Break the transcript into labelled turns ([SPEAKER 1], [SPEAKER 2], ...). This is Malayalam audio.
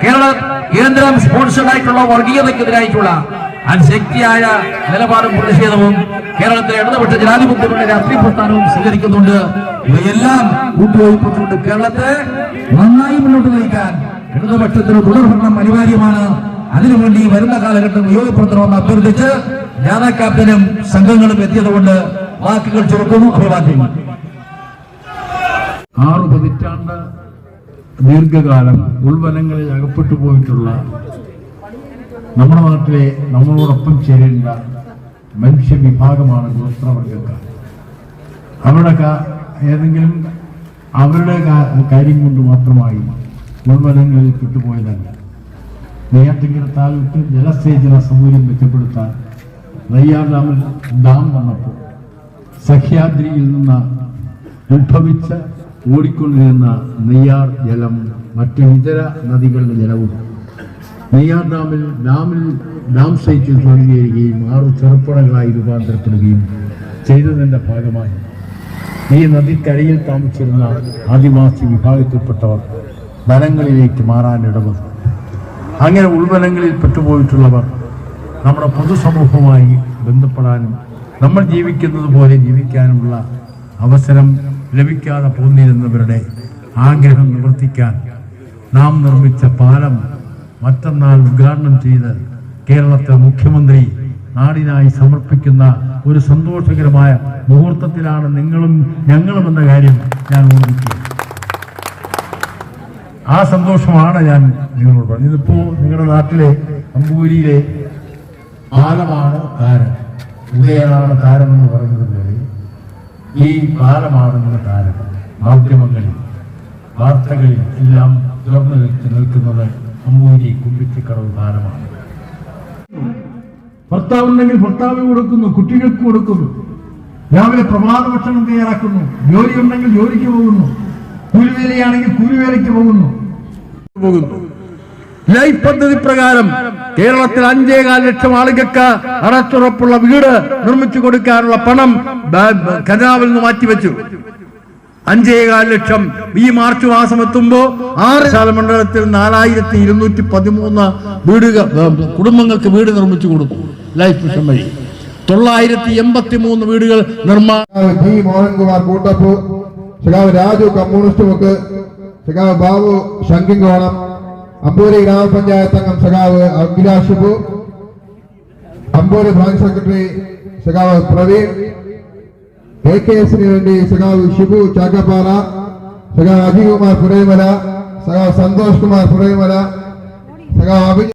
[SPEAKER 1] കേരള കേന്ദ്രം സ്പോൺസേഡായിട്ടുള്ള വർഗീയതയ്ക്കെതിരായിട്ടുള്ള ശക്തിയായ നിലപാടും പ്രതിഷേധവും കേരളത്തിലെ ഇടതുപക്ഷ ജനാധിപത്യങ്ങളുടെ രാഷ്ട്രീയ പ്രസ്ഥാനവും സ്വീകരിക്കുന്നുണ്ട്. ഇവയെല്ലാം കൂട്ടിയോജിപ്പിച്ചുകൊണ്ട് കേരളത്തെ നന്നായി മുന്നോട്ട് നയിക്കാൻ ഇടതുപക്ഷത്തിന് തുടർഭരണം അനിവാര്യമാണ്. അതിനുവേണ്ടി വരുന്ന കാലഘട്ടം ഉപയോഗപ്പെടുത്തണമെന്ന് അഭ്യർത്ഥിച്ച് ജാഥ ക്യാപ്റ്റനും സംഘങ്ങളും എത്തിയതുകൊണ്ട് വാക്കുകൾ ചുരുക്കുന്നു. അഭിവാദ്യം.
[SPEAKER 2] 6 പതിറ്റാണ്ട് ദീർഘകാലം ഉൾവനങ്ങളിൽ അകപ്പെട്ടു പോയിട്ടുള്ള നമ്മുടെ നാട്ടിലെ നമ്മളോടൊപ്പം ചേരേണ്ട മനുഷ്യവിഭാഗമാണ് ഗോത്രവർഗക്കാർ. അവരുടെ കാര്യം കൊണ്ട് മാത്രമായി ഉൾവനങ്ങളിൽ പെട്ടുപോയതല്ല. നെയ്യാറ്റിൻകര താലൂക്ക് ജലസേചന സൗകര്യം മെച്ചപ്പെടുത്താൻ നെയ്യാർ ഡാം വന്നപ്പോൾ സഹ്യാദ്രിയിൽ നിന്ന് ഉത്ഭവിച്ച് ഓടിക്കൊണ്ടിരുന്ന നെയ്യാർ ജലം മറ്റു ഇതര നദികളുടെ ജലവും നെയ്യാർ ഡാം സൈറ്റിൽ തുറന്നുകയറുകയും 6 ചെറുപ്പുഴകളായി രൂപാന്തരപ്പെടുകയും ചെയ്തതിൻ്റെ ഭാഗമായി ഈ നദിക്കരയിൽ താമസിച്ചിരുന്ന ആദിവാസി വിഭാഗത്തിൽപ്പെട്ടവർ വനങ്ങളിലേക്ക് മാറാനിടവന്നു. അങ്ങനെ ഉൾവനങ്ങളിൽ പെട്ടുപോയിട്ടുള്ളവർ നമ്മുടെ പൊതുസമൂഹവുമായി ബന്ധപ്പെടാനും നമ്മൾ ജീവിക്കുന്നത് പോലെ ജീവിക്കാനുമുള്ള അവസരം ലഭിക്കാതെ പോന്നിരുന്നവരുടെ ആഗ്രഹം നിവർത്തിക്കാൻ നാം നിർമ്മിച്ച പാലം മറ്റന്നാൾ ഉദ്ഘാടനം ചെയ്ത് കേരളത്തിലെ മുഖ്യമന്ത്രി നാടിനായി സമർപ്പിക്കുന്ന ഒരു സന്തോഷകരമായ മുഹൂർത്തത്തിലാണ് നിങ്ങളും ഞങ്ങളും എന്ന കാര്യം ഞാൻ ഓർമ്മിക്കുക. ആ സന്തോഷമാണ് ഞാൻ നിങ്ങളോട് പറഞ്ഞത്. ഇതിപ്പോ നിങ്ങളുടെ നാട്ടിലെ അമ്പൂരിയിലെ പാലമാണ് താരം, ഉദയനാണ് താരം എന്ന് പറയുന്നത് പോലെ ഈ പാലമാണ് നിങ്ങളുടെ താരം. മാധ്യമങ്ങളിൽ വാർത്തകളിൽ എല്ലാം തുറന്നു നിൽക്കുന്നത് അമ്പൂരി കുമ്പിത്തിക്കടവ് താരമാണ്. ഭർത്താവുണ്ടെങ്കിൽ ഭർത്താവിന് കൊടുക്കുന്നു, കുട്ടികൾക്ക് കൊടുക്കുന്നു, രാവിലെ പ്രഭാത ഭക്ഷണം തയ്യാറാക്കുന്നു, ജോലി ഉണ്ടെങ്കിൽ ജോലിക്ക് പോകുന്നു, കൂലിവേലയാണെങ്കിൽ കൂലിവേലയ്ക്ക് പോകുന്നു. ലൈഫ് പദ്ധതി പ്രകാരം കേരളത്തിൽ 5.25 ലക്ഷം ആളുകൾക്ക് അടച്ചുറപ്പുള്ള വീട് നിർമ്മിച്ചു കൊടുക്കാനുള്ള പണം ഖജനാവിൽ നിന്ന് മാറ്റിവെച്ചു. 5.25 ലക്ഷം ഈ മാർച്ച് മാസം എത്തുമ്പോ 6 മണ്ഡലത്തിൽ 4213 വീടുകൾ കുടുംബങ്ങൾക്ക് വീട് നിർമ്മിച്ചു കൊടുക്കും. ലൈഫ് മിഷൻ വഴി 983 വീടുകൾ നിർമ്മാണം.
[SPEAKER 3] ജി മോഹൻകുമാർ കൂട്ടപ്പു, സഖാവ് രാജു കമ്മ്യൂണിസ്റ്റ് മുക്ക്, സഖാവ് ബാബു ശങ്കിങ്കോണം, അമ്പൂരി ഗ്രാമപഞ്ചായത്ത് അംഗം സഖാവ് അഖിലാഷിബു, അമ്പൂരി ബ്രാഞ്ച് സെക്രട്ടറി സഖാവ് പ്രവീൺ, AKSന് വേണ്ടി സഖാവ് ഷിബു ചാക്കപ്പാറ, സഖാവ് അജികുമാർ പുരൈമല, സഖാവ് സന്തോഷ് കുമാർ പുരൈമല, സഖാവ്